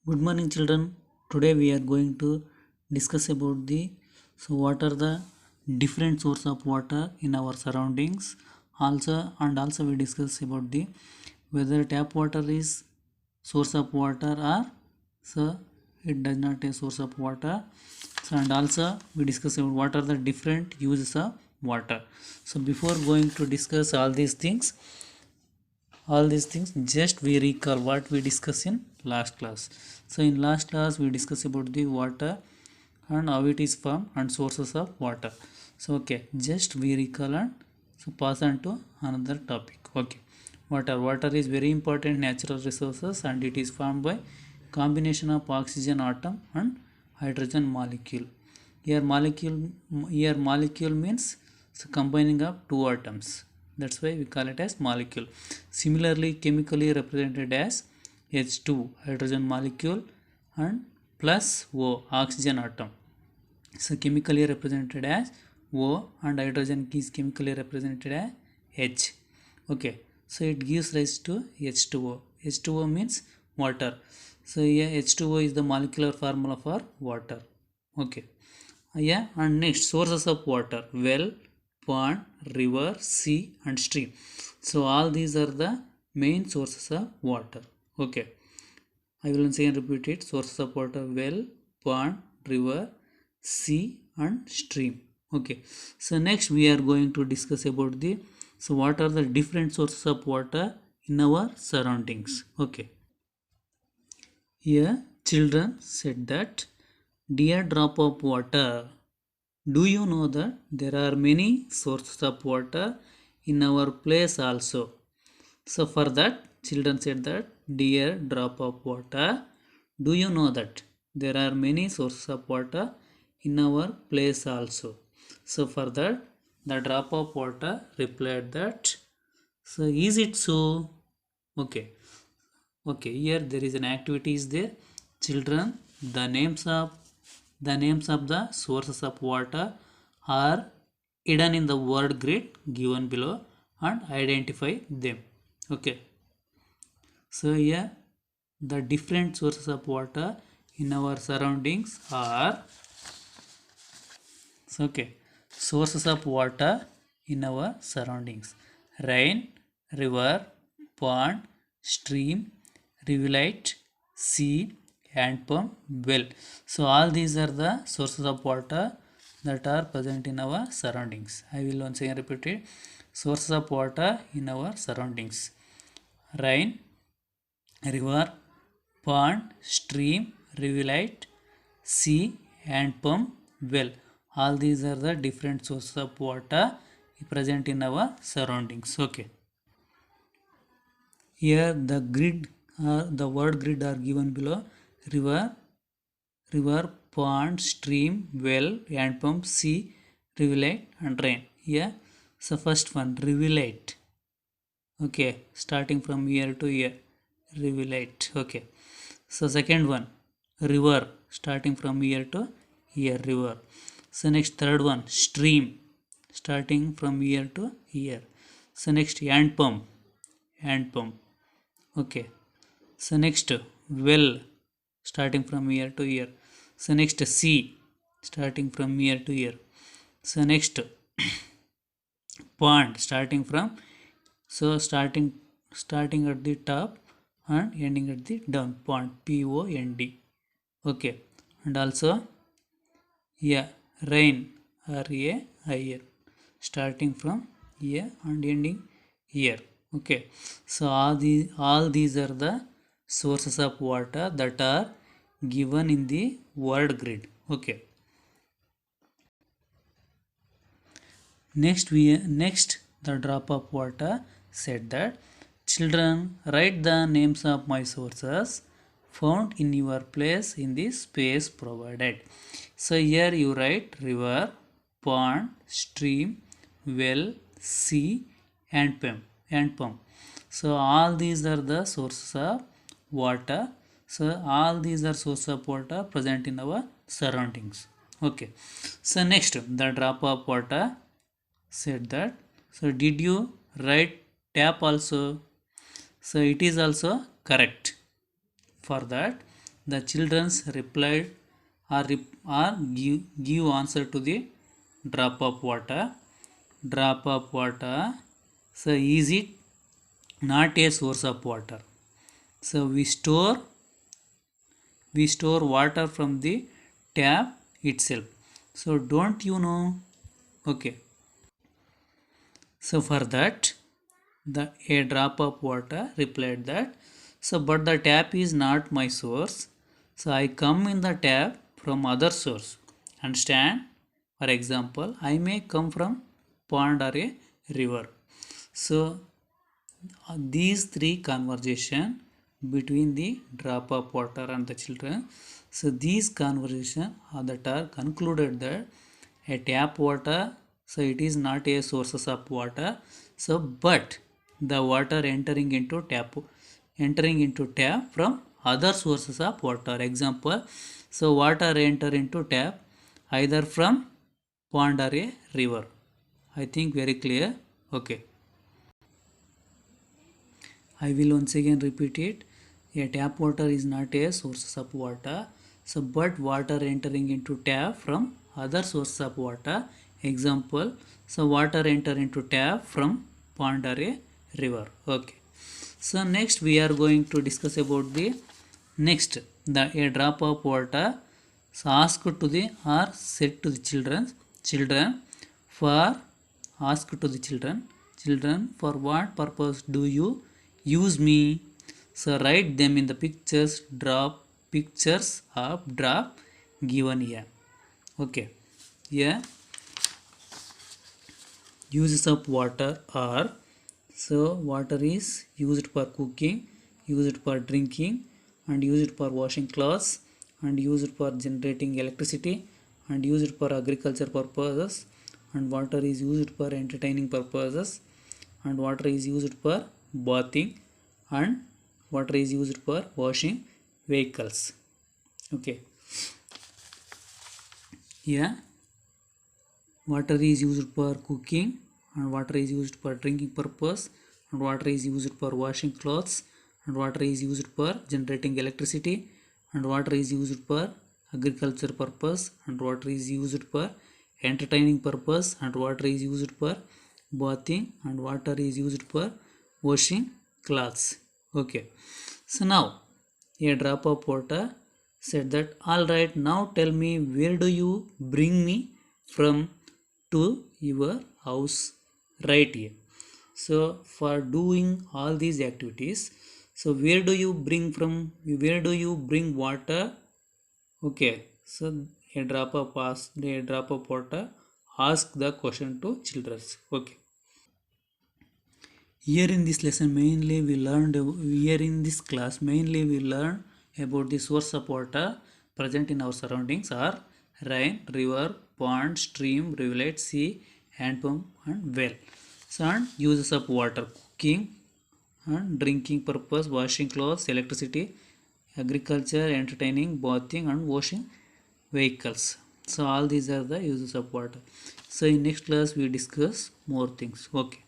Good morning, children. Today we are going to discuss about the what are the different source of water in our surroundings. Also we discuss about the whether tap water is source of water or so it does not a source of water. So and also we discuss about what are the different uses of water. So before going to discuss all these things just we recall what we discussed in last class. So in last class we discussed about the water and how it is formed and sources of water. So okay, just we recall and so pass on to another topic. Okay, water is very important natural resources and it is formed by combination of oxygen atom and hydrogen molecule. Here molecule means so combining of two atoms, that's why we call it as molecule. Similarly chemically represented as H2 hydrogen molecule and plus O oxygen atom. So chemically represented as O and hydrogen is chemically represented as H. Okay, so it gives rise to H2O. H2O means water. So here H2O is the molecular formula for water. Okay, yeah, and next sources of water: well, pond, river, sea and stream. So all these are the main sources of water. Okay, I will once again repeat it: sources of water: well, pond, river, sea and stream. Okay, so next we are going to discuss about the so what are the different sources of water in our surroundings. Okay, here children said that, dear drop of water, do you know that there are many sources of water in our place also? So for that, children said that, dear drop of water, do you know that there are many sources of water in our place also? So for that, the drop of water replied that, so is it so? Okay. Okay, here there is an activity is there. Children, the names of the sources of water are hidden in the word grid given below and identify them. Okay, so here the different sources of water in our surroundings are, so okay, sources of water in our surroundings: rain, river, pond, stream, rivulet, sea, hand pump, well. So all these are the sources of water that are present in our surroundings. I will once again repeat it: sources of water in our surroundings: rain, river, pond, stream, rivulet, sea, hand pump, well. All these are the different sources of water present in our surroundings. Okay, here the word grid are given below: river, pond, stream, well, hand pump, sea, rivulet and rain. Here, so first one, rivulet. Okay, starting from here to here, rivulet. Okay, so second one, river, starting from here to here, river. So next, third one, stream, starting from here to here. So next, hand pump, hand pump. Okay, so next, well, starting from here to here. So next, sea, starting from here to here. So next, pond, starting at the top and ending at the down, pond, pond. Okay, and also yeah, rain, rain, starting from here and ending here. Okay, so all these are the sources of water that are given in the word grid. Okay, next the drop of water said that, children, write the names of my sources found in your place in the space provided. So here you write river, pond, stream, well, sea and pump. So all these are the sources of water. So all these are sources of water present in our surroundings. Okay, so next the drop of water said that, so did you write tap also? So it is also correct. For that, the children's replied or give answer to the drop of water. Drop of water. So is it not a source of water? So we store water from the tap itself. So don't you know? Okay. So for that, a drop of water replied that, so but the tap is not my source. So I come in the tap from other source. Understand? For example, I may come from pond or a river. So these three conversation between the drop of water and the children. So these conversation that are concluded that a tap water, so it is not a sources of water. So but the water entering into tap from other sources of water. Example, so water enter into tap either from pond or a river. I think very clear. Okay. I will once again repeat it. A tap water is not a source of water. So, but water entering into tap from other source of water. Example, so water enter into tap from pond or a river. Okay. So next we are going to discuss about the next a drop of water. So ask to the or said to the children for ask to the children for what purpose do you use me? So write them in the pictures of drop given here. Okay. Yeah. Uses of water are, so water is used for cooking, used for drinking, and used for washing clothes, and used for generating electricity, and used for agriculture purposes, and water is used for entertaining purposes, and water is used for bathing, and water is used for washing vehicles. Okay. Yeah. Water is used for cooking, and water is used for drinking purpose, and water is used for washing clothes, and water is used for generating electricity, and water is used for agriculture purpose, and water is used for entertaining purpose, and water is used for bathing, and water is used for washing clothes. Okay. So now a drop of water said that, all right, now tell me, where do you bring me from to your house? Right here. So for doing all these activities, so where do you bring water? Okay. So a drop of water ask the question to children. Okay. Here in this lesson mainly we learned about the source of water present in our surroundings are rain, river, pond, stream, rivulet, sea, hand pump and well. So and uses of water: cooking and drinking purpose, washing clothes, electricity, agriculture, entertaining, bathing and washing vehicles. So all these are the uses of water. So in next class we discuss more things. Okay.